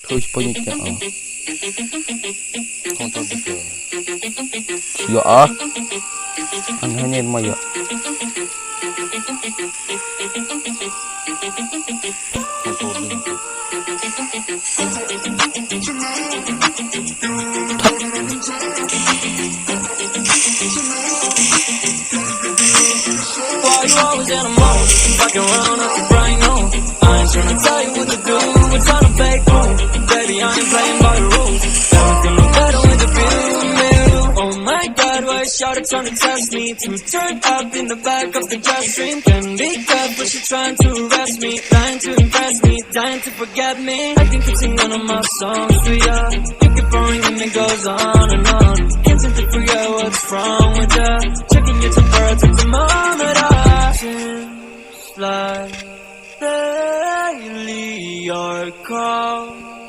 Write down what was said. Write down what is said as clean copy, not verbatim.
Kau исполнитель, Композитор. Ya ang hangin mo ya. Why you always in a mode? Fucking around at the brain, no. I ain't tryna tell you what to do. We're tryna play cool. Baby, I ain't playing by the rules. Everything look better with the view. Oh my God, why is Shawty trying to test me? To turn up in the back of the jet stream. Can be good, but she trying to arrest me. Trying to impress me, dying to forget me. I can keep singing one of my songs for ya. You keep boring and it goes on and on. Can't seem to figure out what's wrong with ya. Checking your temperature, thermometer. Seems like daily you're calling.